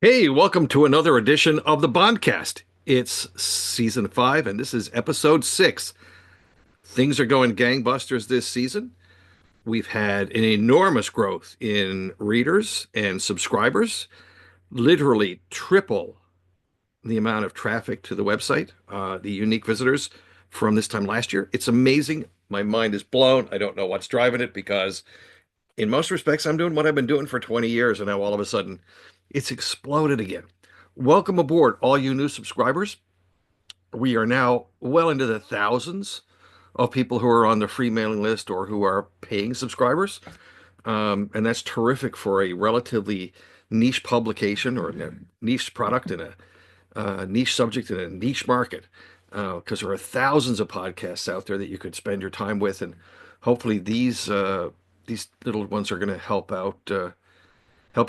Hey, welcome to another edition of the BondCast. It's season 5, and this is episode 6. Things are going gangbusters this season. We've had an enormous growth in readers and subscribers, literally triple the amount of traffic to the website, the unique visitors from this time last year. It's amazing. My mind is blown. I don't know what's driving it because, in most respects, I'm doing what I've been doing for 20 years, and now all of a sudden it's exploded again. Welcome aboard, all you new subscribers. We are now well into the thousands of people who are on the free mailing list or who are paying subscribers. And that's terrific for a relatively niche publication or a niche product in a niche subject in a niche market. Because there are thousands of podcasts out there that you could spend your time with, and hopefully these little ones are going to help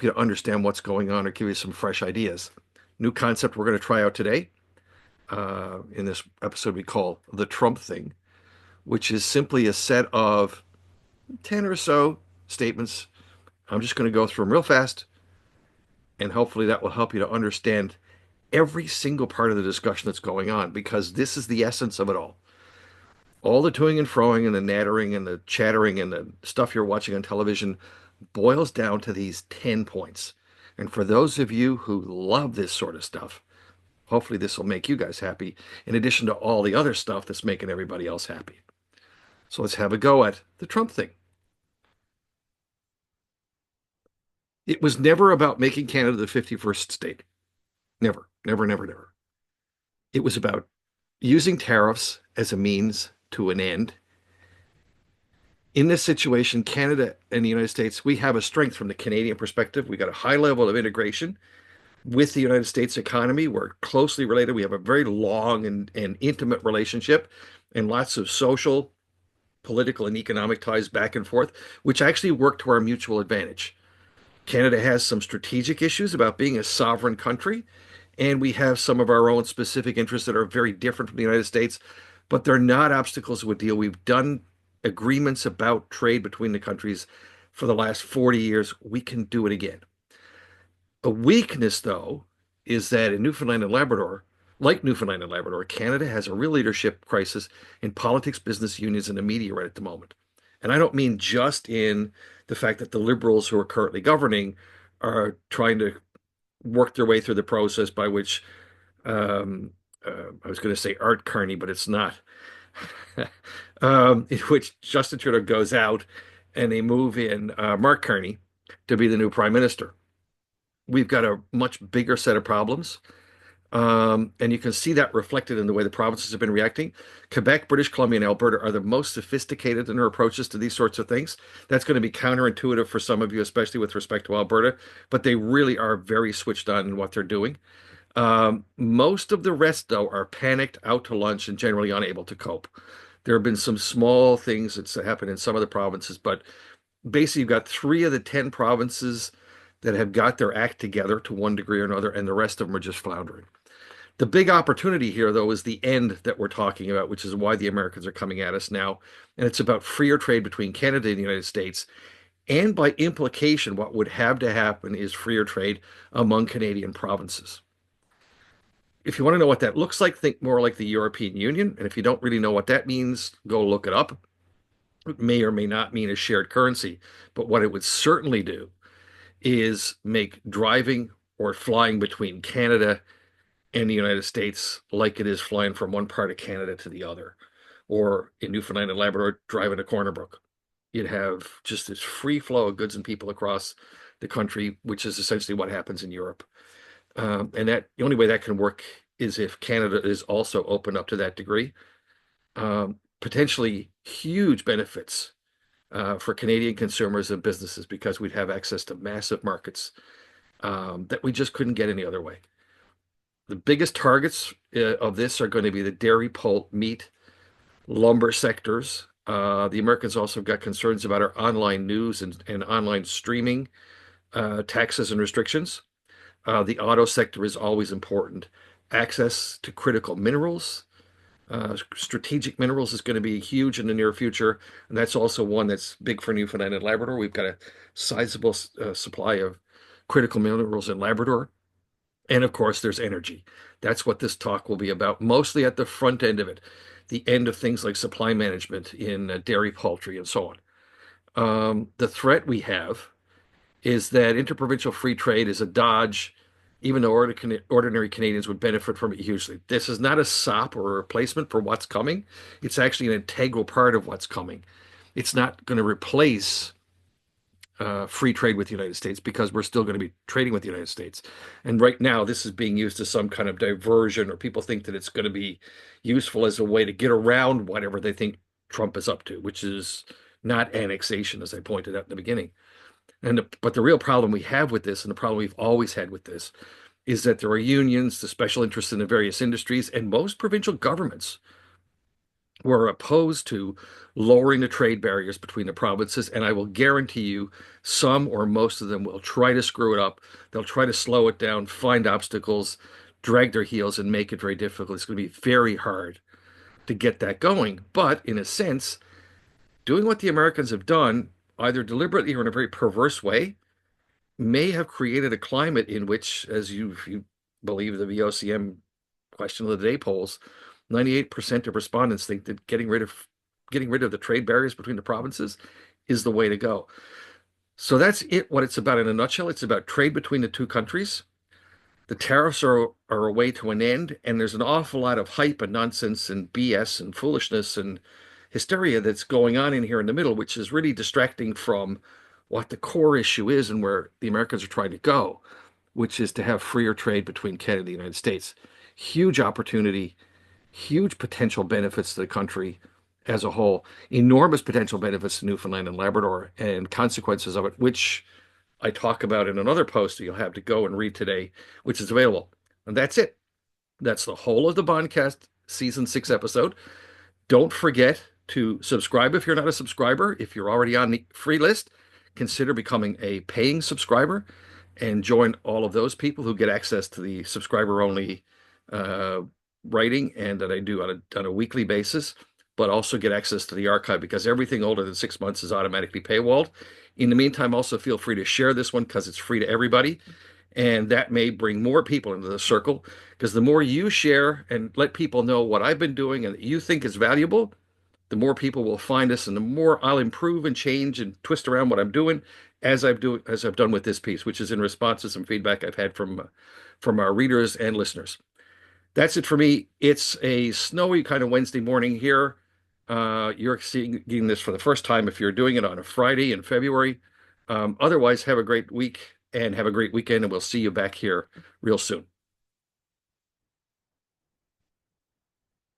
you to understand what's going on or give you some fresh ideas. New concept we're going to try out today in this episode we call the Trump thing, which is simply a set of 10 or so statements. I'm just going to go through them real fast, and hopefully that will help you to understand every single part of the discussion that's going on, because this is the essence of it all. All the toing and froing and the nattering and the chattering and the stuff you're watching on television boils down to these 10 points. And for those of you who love this sort of stuff, hopefully this will make you guys happy, in addition to all the other stuff that's making everybody else happy. So let's have a go at the Trump thing. It was never about making Canada the 51st state. Never, never, never, never. It was about using tariffs as a means to an end. In this situation, Canada and the United States, we have a strength from the Canadian perspective. We got a high level of integration with the United States economy. We're closely related. We have a very long and intimate relationship and lots of social, political, and economic ties back and forth, which actually work to our mutual advantage. Canada has some strategic issues about being a sovereign country, and we have some of our own specific interests that are very different from the United States, but they're not obstacles to a deal. We've done agreements about trade between the countries for the last 40 years. We can do it again. A weakness, though, is that in Newfoundland and Labrador, like Newfoundland and Labrador, Canada has a real leadership crisis in politics, business unions, and the media right at the moment. And I don't mean just in the fact that the Liberals who are currently governing are trying to work their way through the process by which I was going to say Art Carney, but it's not, in which Justin Trudeau goes out and they move in Mark Carney to be the new prime minister. We've got a much bigger set of problems. And you can see that reflected in the way the provinces have been reacting. Quebec, British Columbia, and Alberta are the most sophisticated in their approaches to these sorts of things. That's going to be counterintuitive for some of you, especially with respect to Alberta, but they really are very switched on in what they're doing. Most of the rest, though, are panicked, out to lunch, and generally unable to cope. There have been some small things that's happened in some of the provinces, but basically, you've got 3 of the 10 provinces that have got their act together to one degree or another, and the rest of them are just floundering. The big opportunity here, though, is the end that we're talking about, which is why the Americans are coming at us now. And it's about freer trade between Canada and the United States. And by implication, what would have to happen is freer trade among Canadian provinces. If you want to know what that looks like, think more like the European Union. And if you don't really know what that means, go look it up. It may or may not mean a shared currency. But what it would certainly do is make driving or flying between Canada and the United States like it is flying from one part of Canada to the other, or in Newfoundland and Labrador, driving to Corner Brook. You'd have just this free flow of goods and people across the country, which is essentially what happens in Europe. And that the only way that can work is if Canada is also open up to that degree. Potentially huge benefits for Canadian consumers and businesses because we'd have access to massive markets that we just couldn't get any other way. The biggest targets of this are going to be the dairy, pulp, meat, lumber sectors. The Americans also got concerns about our online news and online streaming taxes and restrictions. The auto sector is always important. Access to critical minerals, strategic minerals is going to be huge in the near future. And that's also one that's big for Newfoundland and Labrador. We've got a sizable supply of critical minerals in Labrador. And of course, there's energy. That's what this talk will be about, mostly at the front end of it, the end of things like supply management in dairy, poultry, and so on. The threat we have is that interprovincial free trade is a dodge, even though ordinary Canadians would benefit from it hugely. This is not a sop or a replacement for what's coming. It's actually an integral part of what's coming. It's not going to replace free trade with the United States because we're still going to be trading with the United States. And right now, this is being used as some kind of diversion, or people think that it's going to be useful as a way to get around whatever they think Trump is up to, which is not annexation, as I pointed out in the beginning. But the real problem we have with this, and the problem we've always had with this, is that there are unions, the special interests in the various industries, and most provincial governments who are opposed to lowering the trade barriers between the provinces. And I will guarantee you, some or most of them will try to screw it up. They'll try to slow it down, find obstacles, drag their heels, and make it very difficult. It's going to be very hard to get that going. But in a sense, doing what the Americans have done, either deliberately or in a very perverse way, may have created a climate in which, as you believe the VOCM question of the day polls, 98% of respondents think that getting rid of the trade barriers between the provinces is the way to go. So that's it, what it's about in a nutshell. It's about trade between the two countries. The tariffs are a way to an end, and there's an awful lot of hype and nonsense and BS and foolishness and hysteria that's going on in here in the middle, which is really distracting from what the core issue is and where the Americans are trying to go, which is to have freer trade between Canada and the United States. Huge opportunity, huge potential benefits to the country as a whole, enormous potential benefits to Newfoundland and Labrador, and consequences of it, which I talk about in another post that you'll have to go and read today, which is available. And that's it. That's the whole of the Bondcast season 6 episode. Don't forget to subscribe if you're not a subscriber. If you're already on the free list, consider becoming a paying subscriber and join all of those people who get access to the subscriber only uh, writing and that I do on a weekly basis, but also get access to the archive because everything older than 6 months is automatically paywalled. In the meantime, also feel free to share this one because it's free to everybody. And that may bring more people into the circle because the more you share and let people know what I've been doing and that you think is valuable, the more people will find us and the more I'll improve and change and twist around what I'm doing as I've done with this piece, which is in response to some feedback I've had from our readers and listeners. That's it for me. It's a snowy kind of Wednesday morning here. You're seeing this for the first time if you're doing it on a Friday in February. Otherwise, have a great week and have a great weekend, and we'll see you back here real soon.